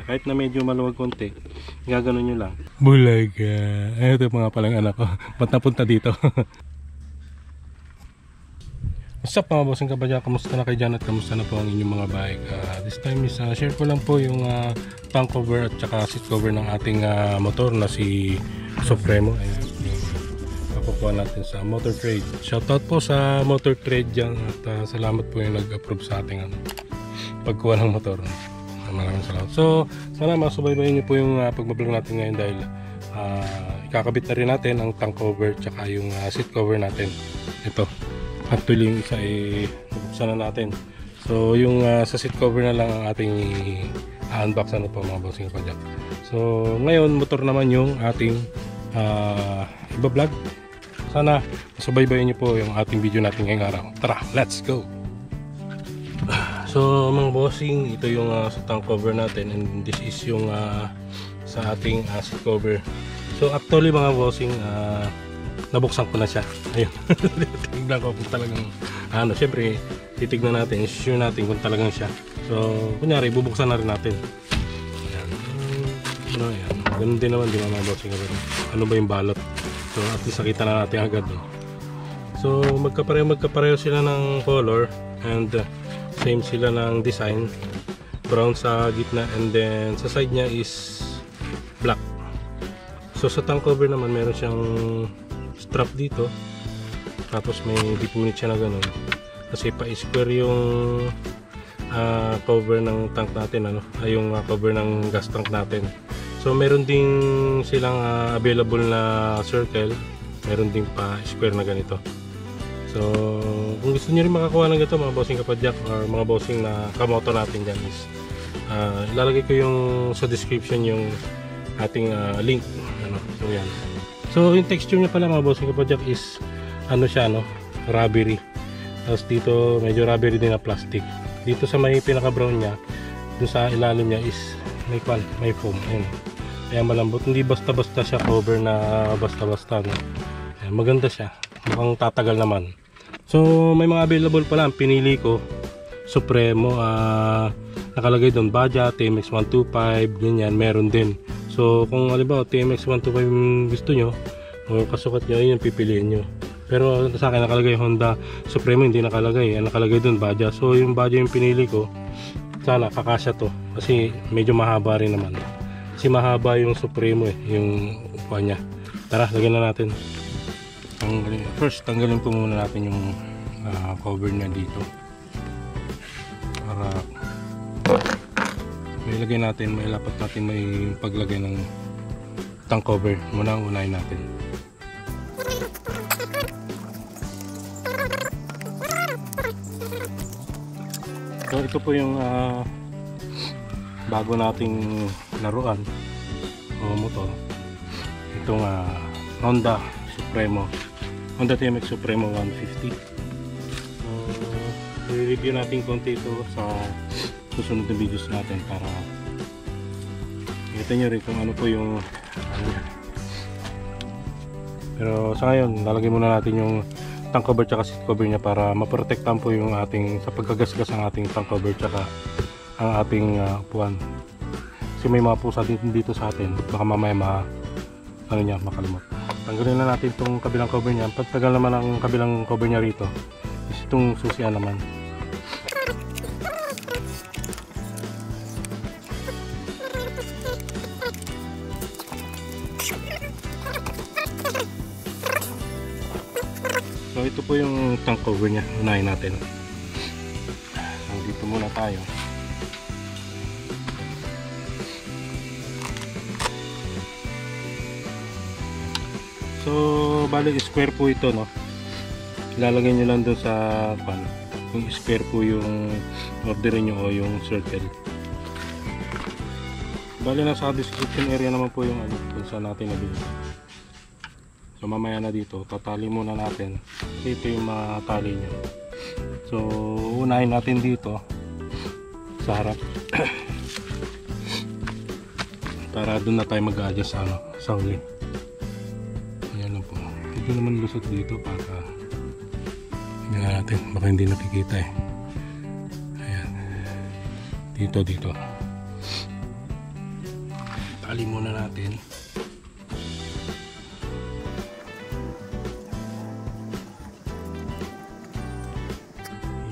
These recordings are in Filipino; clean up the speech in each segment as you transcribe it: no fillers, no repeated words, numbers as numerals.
Kahit na medyo maluwag konti, gaganon nyo lang. Bulaga. Ito mga palang anak ko. Ba't napunta dito? What's up mga bossing kabadya? Kamusta na kayo dyan at kamusta na po ang inyong mga bike? This time is share ko lang po yung tank cover at saka seat cover ng ating motor na si Supremo. Ayan, papukuha natin sa Motor Trade. Shoutout po sa Motor Trade dyan at salamat po yung nag-approve sa ating pagkuha ng motor. Maraming salamat. So sana masubaybayin nyo po yung pagbablog natin ngayon dahil ikakabit na rin natin ang tank cover at saka yung seat cover natin. Ito. Actually yung isa ay nabuksan na natin. So yung sa seat cover na lang ang ating unbox ano po mga bossing kabadya. So ngayon motor naman yung ating iba-vlog. Sana masubaybayin nyo po yung ating video natin ngayong araw. Tara, let's go! So mga bossing, ito yung sa tank cover natin and this is yung sa ating seat cover. So actually mga bossing, nabuksan ko na siya. Ayun. Tignan ko kung talagang syempre titignan natin, sure natin kung talagang siya. So kunyari bubuksan na rin natin. Ayan. Ayan. Ganun din naman di mga bossing. Ano ba yung balot? So at least nakita na natin agad. So magkapareho sila ng color and same sila ng design. Brown sa gitna and then sa side niya is black. So sa tank cover naman meron siyang strap dito. Tapos may dipunit siya na ganun. Kasi pa-square yung cover ng tank natin yung cover ng gas tank natin. So meron ding silang available na circle. Meron ding pa-square na ganito. So kung gusto niyo rin makakuha ng ganito mga bossing kapadyak or mga bossing na kamoto natin dyan is ilalagay ko yung sa description yung ating link. So yan. So yung texture niya pala mga bossing kapadyak is siya rubbery. Tapos dito medyo rubbery din na plastic. Dito sa may pinaka brown niya, dun sa ilalim niya is may foam. Ayun. Kaya malambot, hindi basta-basta siya cover na basta-basta Ayan, maganda siya. Mukhang tatagal naman. So may mga available pala. Pinili ko Supremo, nakalagay doon Baja, TMX 125, ganyan, meron din. So kung halimbawa TMX 125 gusto nyo o kasukat nyo, yun pipiliin nyo. Pero sa akin nakalagay Honda Supremo, hindi nakalagay. Nakalagay doon Baja. So yung Baja yung pinili ko. Sana kakasya to kasi medyo mahaba rin naman. Kasi mahaba yung Supremo yung upuan niya. Tara, lagyan na natin. First tanggalin po muna natin yung cover niya dito para mailagay natin, mailapat natin, may paglagay ng tank cover. Muna ang unahin natin. So ito po yung bago nating laruan o motor, itong Honda Supremo, Honda TMX Supremo 150. So i-review natin konti ito sa susunod na videos natin para kita nyo rin kung ano po yung pero sa ngayon lalagay muna natin yung tank cover tsaka seat cover niya para maprotektahan po yung ating sa pagkagasgas ang ating tank cover tsaka ang ating upuan. Kasi may mga pusa dito sa atin, baka mamaya makalimot. Tanggalin na natin itong kabilang cover niya. Pagtagal naman ang kabilang cover niya rito is itong susian naman. So ito po yung tank cover niya, unahin natin. Dito muna tayo. So bali square po ito ilalagay nyo lang doon sa kung square po yung orderin nyo o yung circle. Bali nasa description area naman po yung kung saan natin nabili. So mamaya na dito tatali muna natin. Ito yung mga tali nyo. So unahin natin dito sa harap para doon na tayo mag-adjust sa huli. Ito naman lusot dito para tingnan natin, baka hindi nakikita Ayan. Dito tali muna natin.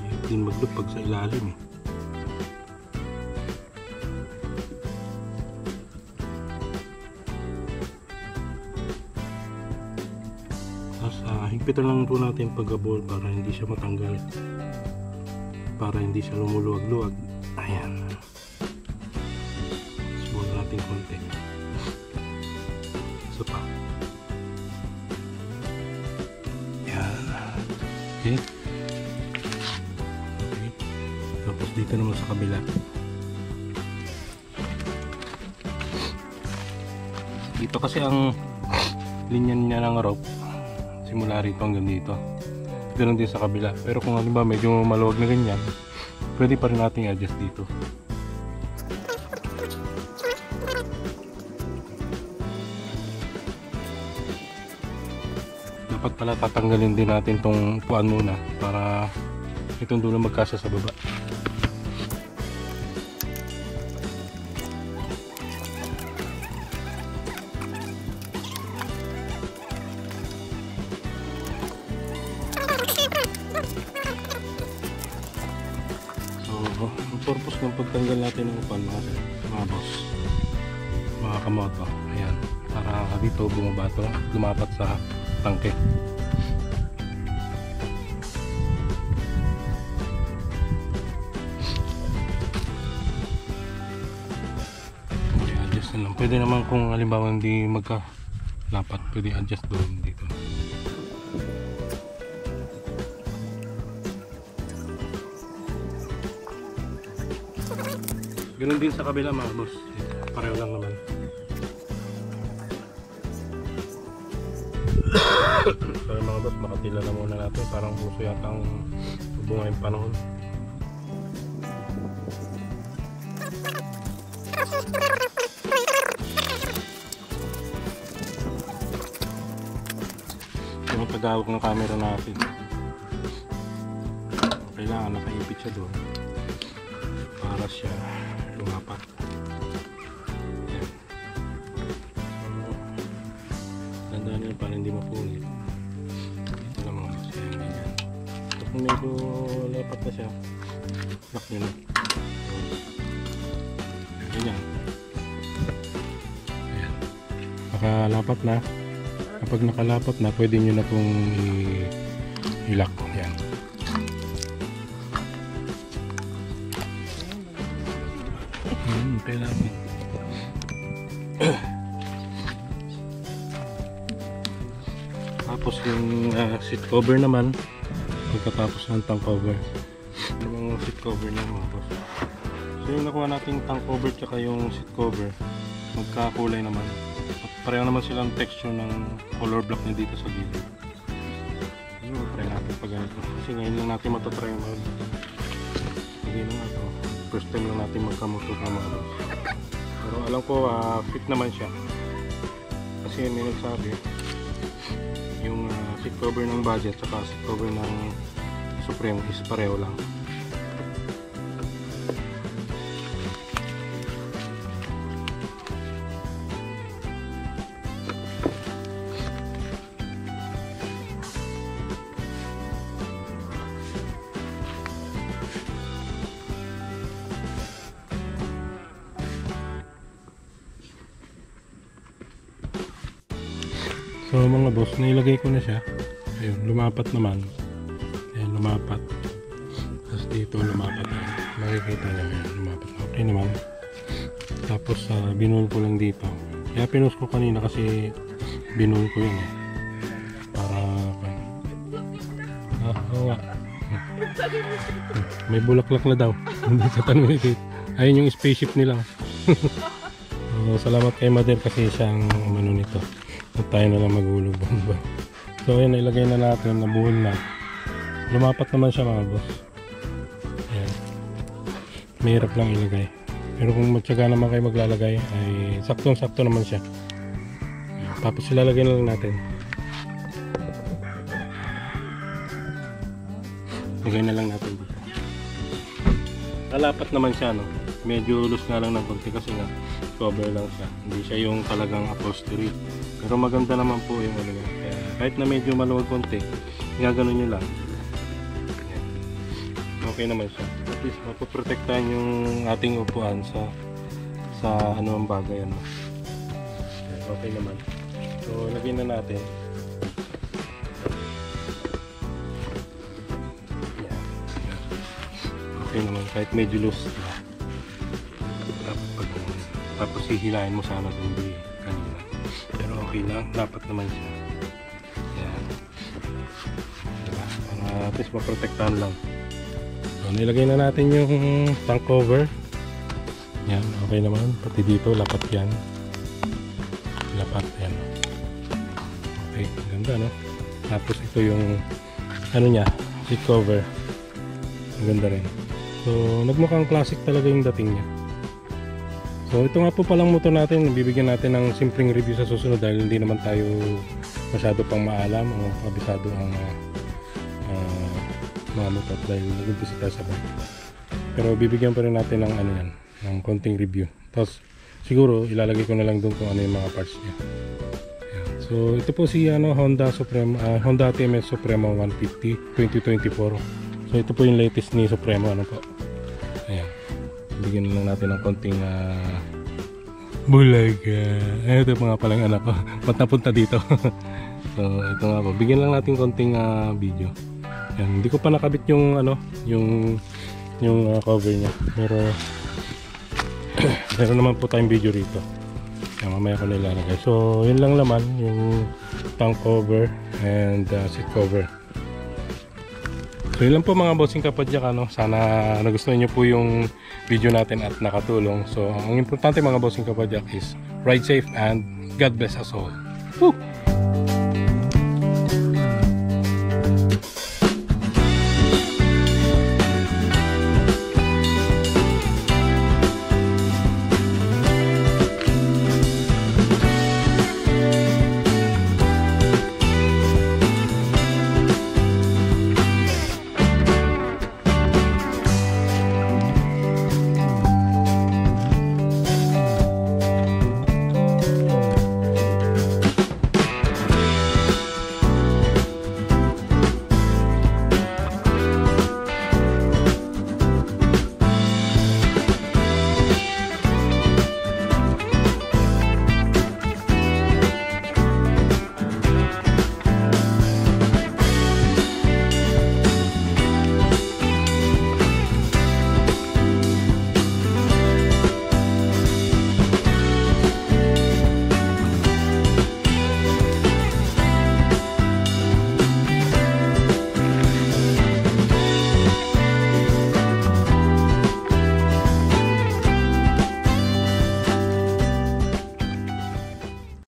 Hirap din maglupag sa ilalim eh. Tapos higpitan lang po natin pagkabol para hindi siya matanggal, para hindi siya lumuluwag-luwag. Ayan, subukan natin konti. Isa pa. Ayan. Okay. Okay. Tapos dito naman sa kabila, dito kasi ang linya niya ng rope simula rito hanggang dito. Ganoon din sa kabila. Pero kung halimbawa medyo maluwag na ganyan, pwede pa rin natin i-adjust dito. Dapat pala tatanggalin din natin tong upuan muna para itong dulo magkasya sa baba. Ang purpose ng pagtanggal natin ng upuan mga boss, mga kamoto, ayan, para dito bumaba to, lumapat sa tangke. Okay, adjust na lang. Pwede naman kung halimbawa hindi magkalapat, pwede adjust doon dito. Ganun din sa kabila mga boss, pareho lang naman. So mga boss, makatila na muna natin, parang puso yata ang bunga yung panahon. Yung tagawag ng camera natin, kailangan nakaipit siya doon para siya lumapat. Ayan. Tandaan nyo para hindi mapunit. Ito lang mga boss. Ayan, ganyan. So kung medyo lapat na siya, lock nyo na. Ganyan. Ayan. Nakalapat na. Kapag nakalapat na, pwede nyo na itong i-lock. Ayan. Namin. Tapos yung seat cover naman, pagkatapos ng tank cover, yung seat cover niya mga boss. So yung nakuha natin tank cover tsaka yung seat cover, magkakulay naman at pareho naman silang texture ng color block na dito sa gilid. Yun, try natin pag ganito kasi ngayon lang natin matatry mag hindi na ito, first time lang natin magkamotor na mga boss. Pero alam ko fit naman siya kasi may nagsabi yung seat cover ng budget saka seat cover ng Supreme is pareho lang. So mga boss, nailagay ko na siya. Ayun, lumapat naman. Ayun, lumapat. Tapos dito lumapat na. Makikita nyo yan, lumapat. Okay naman. Tapos binul ko lang dito. Kaya pinost ko kanina kasi binul ko yun eh. Para oo nga. May bulaklak na daw. Hindi sa tanong ito. Ayun yung spaceship nila. Salamat kay Mother kasi siyang umano nito. At tayo na lang maghulog bomba. So ayan, ilagay na natin, nabuhol na. Lumapat naman siya mga boss. Ayan. Mahirap lang ilagay. Pero kung matyaga naman kayo maglalagay, ay saktong-sakto naman siya. Ayan. Tapos ilalagay na lang natin. Lagay na lang natin dito. Nalapat naman siya, no? medyo loose nga lang ng konti kasi nga cover lang siya, hindi siya yung talagang upholstery, pero maganda naman po yung ano niya. Kaya kahit na medyo maluwag konti, gaganon nyo lang. Ayan. Okay naman siya, at least mapoprotektahan yung ating upuan sa ano ang bagay ano. Ayan, okay naman. So lagyan na natin. Okay naman, kahit medyo loose, diba? Tapos hihilahin mo sana hindi kanina, pero okay lang, dapat naman siya. Yan, diba? Para at least maprotektahan lang. So nilagay na natin yung tank cover. Yan, okay naman, pati dito lapat yan, lapat yan. Okay, ganda no. Tapos ito yung ano nya, seat cover, maganda rin. So nagmukhang classic talaga yung dating niya. So ito nga po palang motor natin, bibigyan natin ng simpleng review sa susunod dahil hindi naman tayo masyado pang maalam o kabisado ang mga motor dahil nag-umpisa tayo sa bike. Pero bibigyan pa rin natin ng ano yan, ng konting review. Tapos siguro ilalagay ko na lang doon kung ano yung mga parts niya. Ayan. So ito po si Honda Supremo, Honda TMS Supremo 150 2024. So ito po yung latest ni Supremo ano po. Ayan. Bigyan lang natin ng konting bulag. Ito mga palang anak ko. Ba't napunta dito? So ito nga po. Bigyan lang natin konting video. Yan. Hindi ko pa nakabit yung yung cover niya. Pero meron naman po tayong video rito. Yan, mamaya ko na ilalagay. So yun lang naman yung tank cover and seat cover. So yun lang po mga bossing kapadyak ano. Sana nagustuhan nyo po yung video natin at nakatulong. So ang importante mga bossing kapadyak is ride safe and God bless us all. Woo!